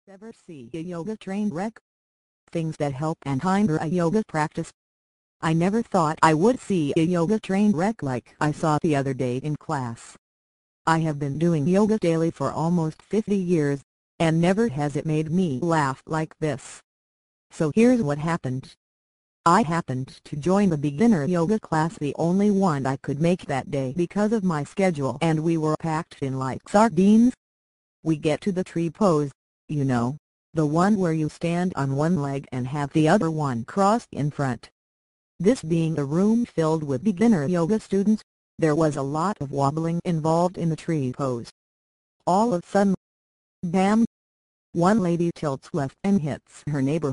Ever see a yoga train wreck? Things that help and hinder a yoga practice. I never thought I would see a yoga train wreck like I saw the other day in class. I have been doing yoga daily for almost 50 years, and never has it made me laugh like this. So here's what happened. I happened to join the beginner yoga class, the only one I could make that day because of my schedule, and we were packed in like sardines. We get to the tree pose, you know, the one where you stand on one leg and have the other one crossed in front. This being a room filled with beginner yoga students, there was a lot of wobbling involved in the tree pose. All of a sudden, bam! One lady tilts left and hits her neighbor.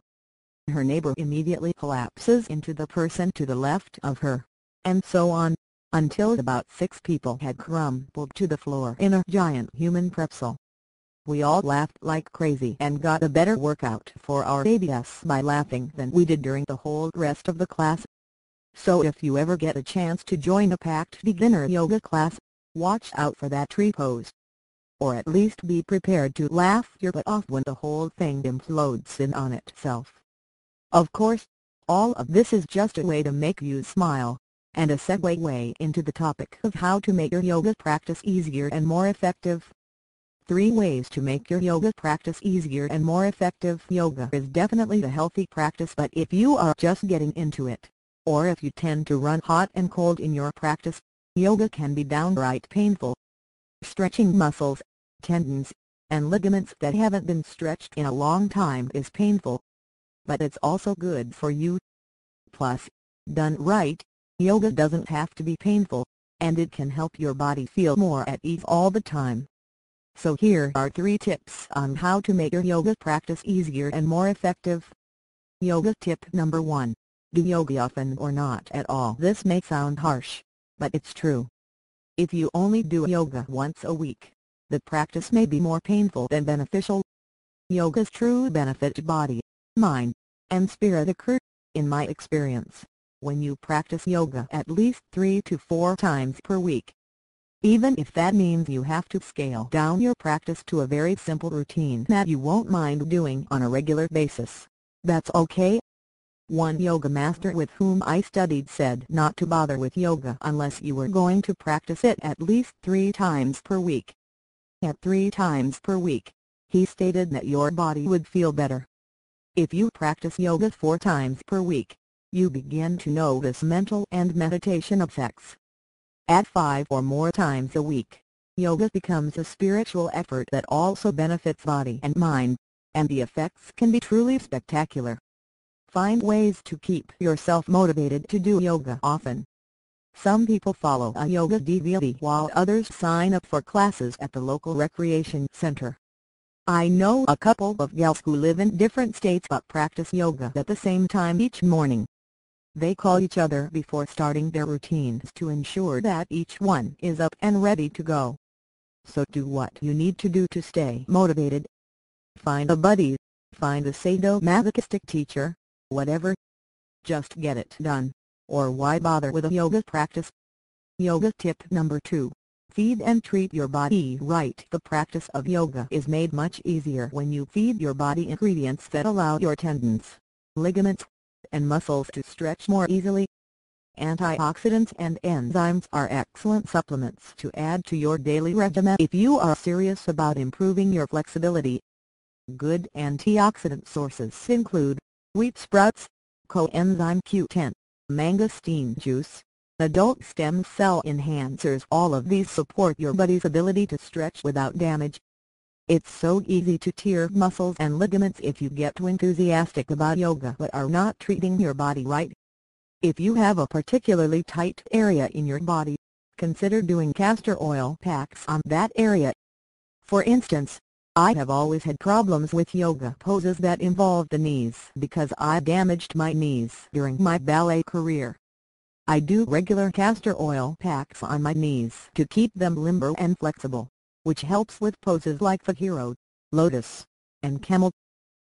Her neighbor immediately collapses into the person to the left of her, and so on, until about 6 people had crumpled to the floor in a giant human pretzel. We all laughed like crazy and got a better workout for our ABS by laughing than we did during the whole rest of the class. So if you ever get a chance to join a packed beginner yoga class, watch out for that tree pose. Or at least be prepared to laugh your butt off when the whole thing implodes in on itself. Of course, all of this is just a way to make you smile, and a segue into the topic of how to make your yoga practice easier and more effective. 3 ways to make your yoga practice easier and more effective. Yoga is definitely a healthy practice, but if you are just getting into it, or if you tend to run hot and cold in your practice, yoga can be downright painful. Stretching muscles, tendons, and ligaments that haven't been stretched in a long time is painful. But it's also good for you. Plus, done right, yoga doesn't have to be painful, and it can help your body feel more at ease all the time. So here are 3 tips on how to make your yoga practice easier and more effective. Yoga tip number 1. Do yoga often or not at all. This may sound harsh, but it's true. If you only do yoga once a week, the practice may be more painful than beneficial. Yoga's true benefit to body, mind, and spirit occur, in my experience, when you practice yoga at least 3 to 4 times per week. Even if that means you have to scale down your practice to a very simple routine that you won't mind doing on a regular basis, that's okay. One yoga master with whom I studied said not to bother with yoga unless you were going to practice it at least 3 times per week. At 3 times per week, he stated that your body would feel better. If you practice yoga 4 times per week, you begin to notice mental and meditation effects. At 5 or more times a week, yoga becomes a spiritual effort that also benefits body and mind, and the effects can be truly spectacular. Find ways to keep yourself motivated to do yoga often. Some people follow a yoga DVD while others sign up for classes at the local recreation center. I know a couple of gals who live in different states but practice yoga at the same time each morning. They call each other before starting their routines to ensure that each one is up and ready to go. So do what you need to do to stay motivated. Find a buddy, find a sadomasochistic teacher, whatever. Just get it done, or why bother with a yoga practice? Yoga tip number 2. Feed and treat your body right. The practice of yoga is made much easier when you feed your body ingredients that allow your tendons, ligaments, and muscles to stretch more easily. Antioxidants and enzymes are excellent supplements to add to your daily regimen if you are serious about improving your flexibility. Good antioxidant sources include wheat sprouts, coenzyme Q10, mangosteen juice, adult stem cell enhancers. All of these support your body's ability to stretch without damage. It's so easy to tear muscles and ligaments if you get too enthusiastic about yoga but are not treating your body right. If you have a particularly tight area in your body, consider doing castor oil packs on that area. For instance, I have always had problems with yoga poses that involve the knees because I damaged my knees during my ballet career. I do regular castor oil packs on my knees to keep them limber and flexible, which helps with poses like the hero, lotus, and camel.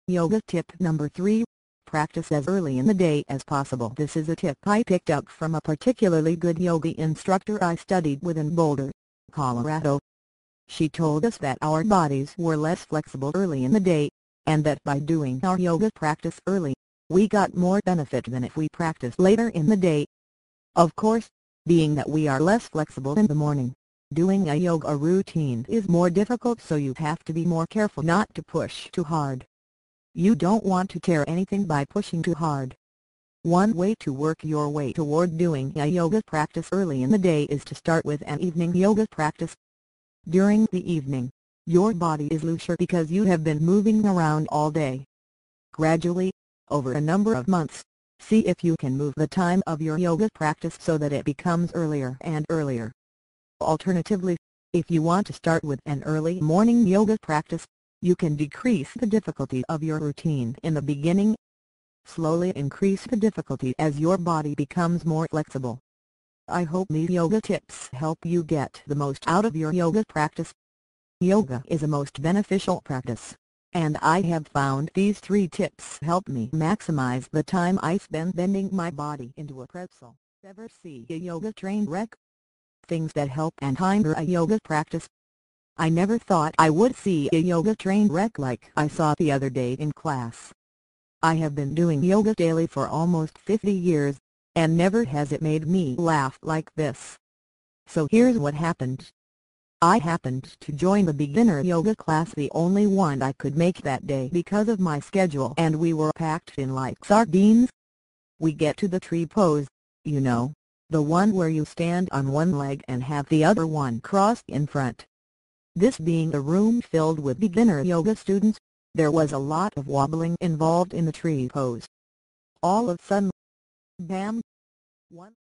Yoga tip number 3. Practice as early in the day as possible. This is a tip I picked up from a particularly good yoga instructor I studied with in Boulder, Colorado. She told us that our bodies were less flexible early in the day, and that by doing our yoga practice early, we got more benefit than if we practiced later in the day. Of course, being that we are less flexible in the morning, doing a yoga routine is more difficult, so you have to be more careful not to push too hard. You don't want to tear anything by pushing too hard. One way to work your way toward doing a yoga practice early in the day is to start with an evening yoga practice. During the evening, your body is looser because you have been moving around all day. Gradually, over a number of months, see if you can move the time of your yoga practice so that it becomes earlier and earlier. Alternatively, if you want to start with an early morning yoga practice, you can decrease the difficulty of your routine in the beginning. Slowly increase the difficulty as your body becomes more flexible. I hope these yoga tips help you get the most out of your yoga practice. Yoga is a most beneficial practice, and I have found these 3 tips help me maximize the time I spend bending my body into a pretzel. Ever see a yoga train wreck? Things that help and hinder a yoga practice. I never thought I would see a yoga train wreck like I saw the other day in class. I have been doing yoga daily for almost 50 years, and never has it made me laugh like this. So here's what happened. I happened to join the beginner yoga class, the only one I could make that day because of my schedule, and we were packed in like sardines. We get to the tree pose, you know, the one where you stand on one leg and have the other one crossed in front. This being a room filled with beginner yoga students, there was a lot of wobbling involved in the tree pose. All of a sudden, bam! One